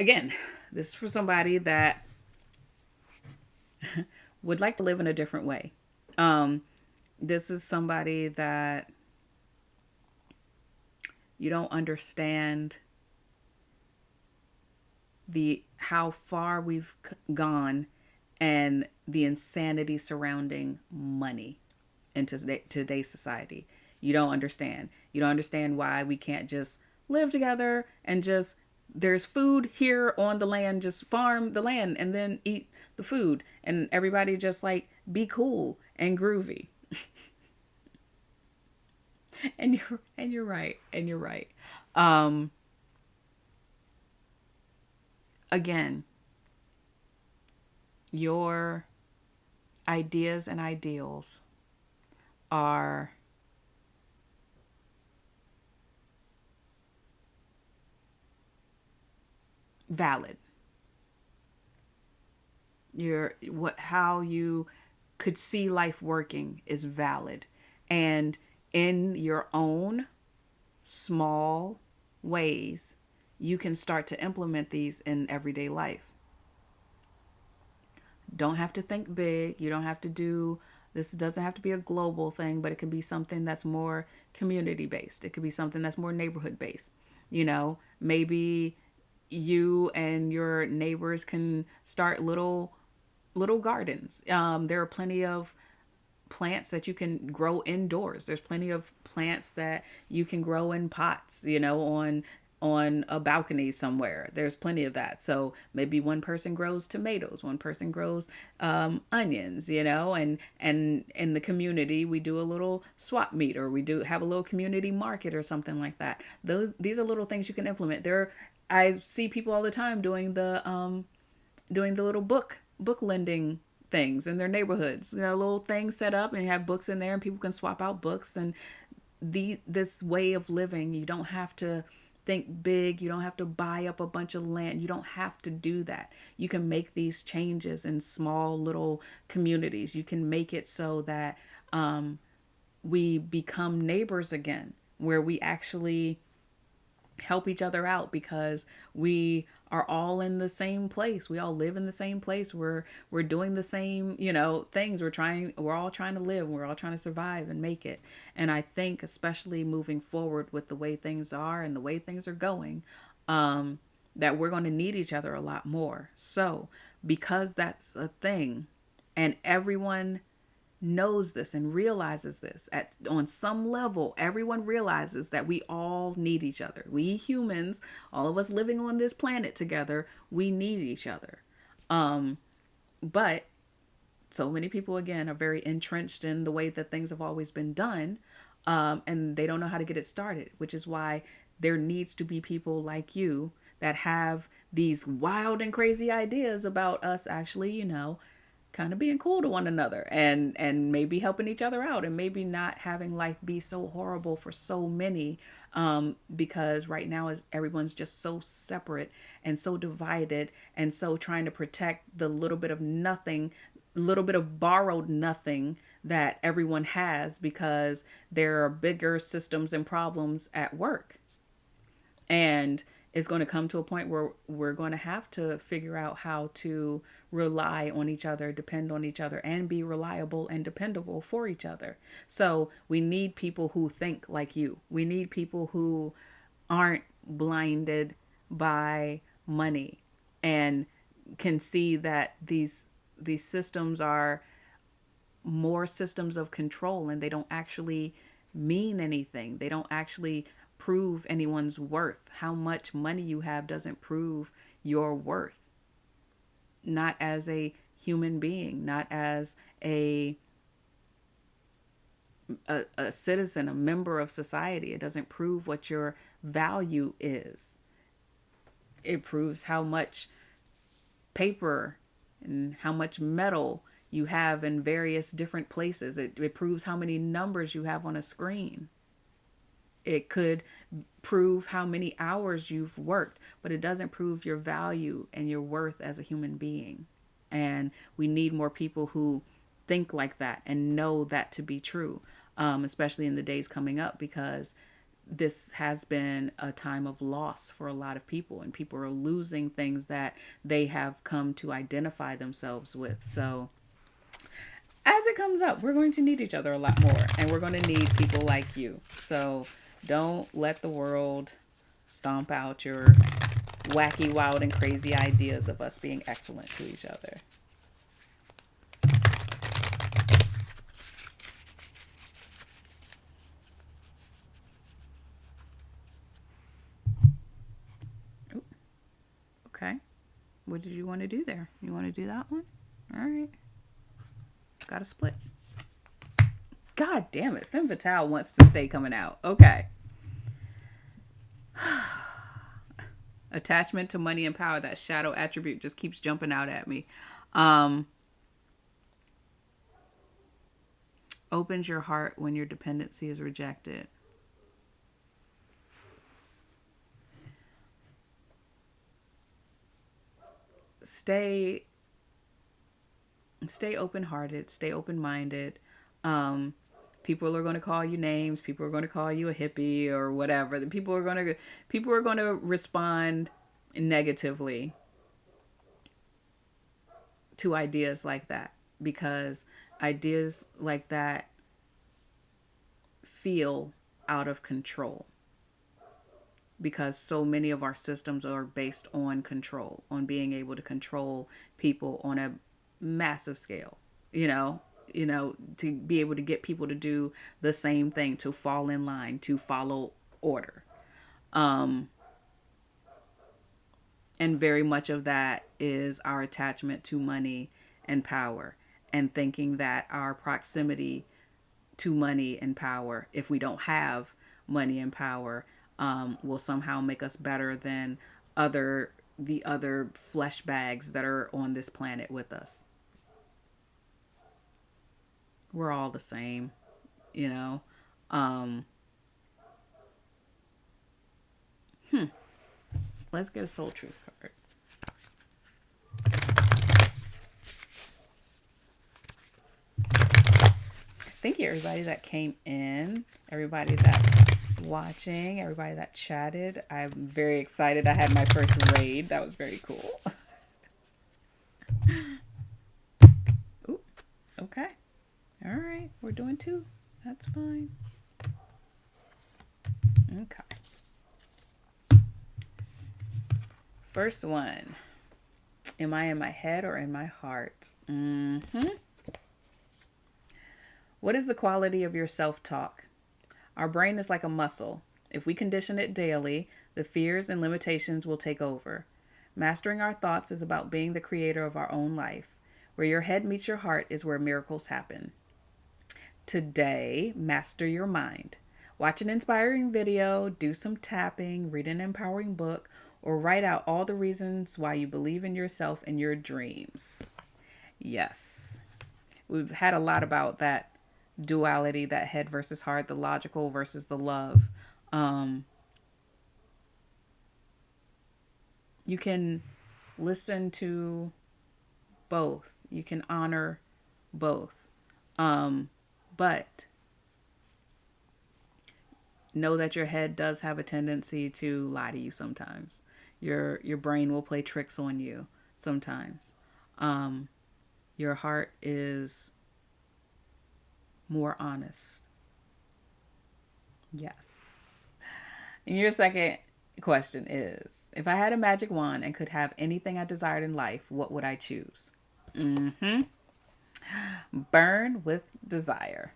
Again, this is for somebody that would like to live in a different way. Um, this is somebody that you don't understand the how far we've gone and the insanity surrounding money in today's society. You don't understand. You don't understand why we can't just live together and just there's food here on the land, just farm the land and then eat the food and everybody just like be cool and groovy. And you're right. And you're right. Um Again, your ideas and ideals are valid. Your what how you could see life working is valid. And in your own small ways, you can start to implement these in everyday life. Don't have to think big. You don't have to do this doesn't have to be a global thing, but it could be something that's more community based. It could be something that's more neighborhood based. Maybe you and your neighbors can start little gardens. There are plenty of plants that you can grow indoors. There's plenty of plants that you can grow in pots, on a balcony somewhere. There's plenty of that. So maybe one person grows tomatoes, one person grows onions, and in the community we do a little swap meet or we do have a little community market or something like that. These are little things you can implement. I see people all the time doing the little book lending things in their neighborhoods. Little things set up and you have books in there and people can swap out books and this way of living, you don't have to think big, you don't have to buy up a bunch of land. You don't have to do that. You can make these changes in small little communities. You can make it so that we become neighbors again, where we actually help each other out because we are all in the same place. We all live in the same place. We're doing the same, things. We're all trying to live. We're all trying to survive and make it. And I think especially moving forward with the way things are and the way things are going, that we're going to need each other a lot more. So, because that's a thing and everyone knows this and realizes this at on some level, everyone realizes that we all need each other. We humans, all of us living on this planet together, we need each other. But so many people again are very entrenched in the way that things have always been done, and they don't know how to get it started, which is why there needs to be people like you that have these wild and crazy ideas about us actually, kind of being cool to one another and maybe helping each other out and maybe not having life be so horrible for so many, because right now everyone's just so separate and so divided and so trying to protect the little bit of nothing, little bit of borrowed nothing that everyone has because there are bigger systems and problems at work. And it's going to come to a point where we're going to have to figure out how to rely on each other, depend on each other, and be reliable and dependable for each other. So we need people who think like you. We need people who aren't blinded by money and can see that these systems are more systems of control and they don't actually mean anything. They don't actually prove anyone's worth. How much money you have doesn't prove your worth. Not as a human being, not as a citizen, a member of society. It doesn't prove what your value is. It proves how much paper and how much metal you have in various different places. It proves how many numbers you have on a screen. It could prove how many hours you've worked, but it doesn't prove your value and your worth as a human being. And we need more people who think like that and know that to be true, especially in the days coming up, because this has been a time of loss for a lot of people, and people are losing things that they have come to identify themselves with. So as it comes up, we're going to need each other a lot more, and we're going to need people like you. So don't let the world stomp out your wacky, wild, and crazy ideas of us being excellent to each other. Ooh, okay. What did you want to do there? You want to do that one? All right. Got a split. God damn it. Femme Fatale wants to stay coming out. Okay. Attachment to money and power. That shadow attribute just keeps jumping out at me. Um, Opens your heart when your dependency is rejected. Stay open-hearted, stay open-minded. Um, People are going to call you names. People are going to call you a hippie or whatever. The people are going to respond negatively to ideas like that, because ideas like that feel out of control, because so many of our systems are based on control, on being able to control people on a massive scale, you know, to be able to get people to do the same thing, to fall in line, to follow order. Um, and very much of that is our attachment to money and power, and thinking that our proximity to money and power, if we don't have money and power, will somehow make us better than the other flesh bags that are on this planet with us. We're all the same, you know. Um, let's get a soul truth card. Thank you, everybody that came in, everybody that's watching, everybody that chatted. I'm very excited. I had my first raid. That was very cool. Ooh, okay. All right. We're doing two. That's fine. Okay. First one. Am I in my head or in my heart? What is the quality of your self-talk? Our brain is like a muscle. If we condition it daily, the fears and limitations will take over. Mastering our thoughts is about being the creator of our own life. Where your head meets your heart is where miracles happen. Today, master your mind. Watch an inspiring video, do some tapping, read an empowering book, or write out all the reasons why you believe in yourself and your dreams. Yes. We've had a lot about that duality, that head versus heart, the logical versus the love. You can listen to both. You can honor both. But know that your head does have a tendency to lie to you sometimes. Your brain will play tricks on you sometimes. Your heart is more honest. Yes. And your second question is, if I had a magic wand and could have anything I desired in life, what would I choose? Burn with desire.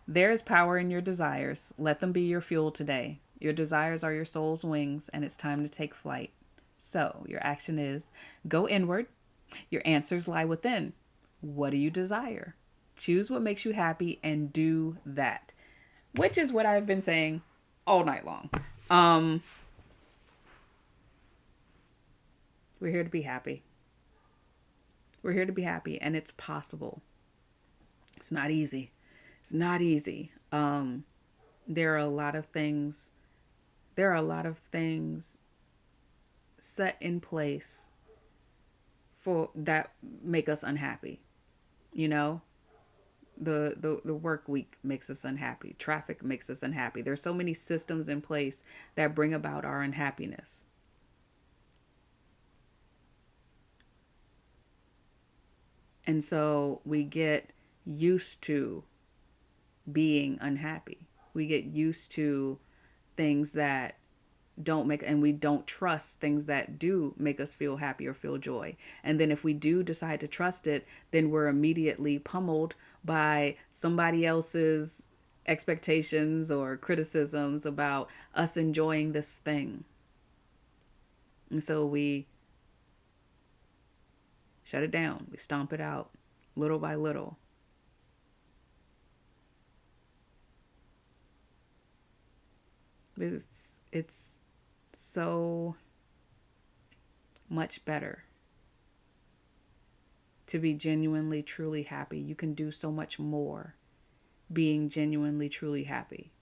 There is power in your desires. Let them be your fuel today. Your desires are your soul's wings, and it's time to take flight. So, your action is go inward. Your answers lie within. What do you desire? Choose what makes you happy and do that, which is what I've been saying all night long. We're here to be happy. We're here to be happy, and it's possible. It's not easy. It's not easy. There are a lot of things. There are a lot of things set in place for that make us unhappy. You know, The work week makes us unhappy. Traffic makes us unhappy. There's so many systems in place that bring about our unhappiness. And so we get used to being unhappy. We get used to things that don't make, and we don't trust things that do make us feel happy or feel joy. And then if we do decide to trust it, then we're immediately pummeled by somebody else's expectations or criticisms about us enjoying this thing. And so we shut it down, we stomp it out little by little. It's so much better to be genuinely truly happy. You can do so much more being genuinely truly happy.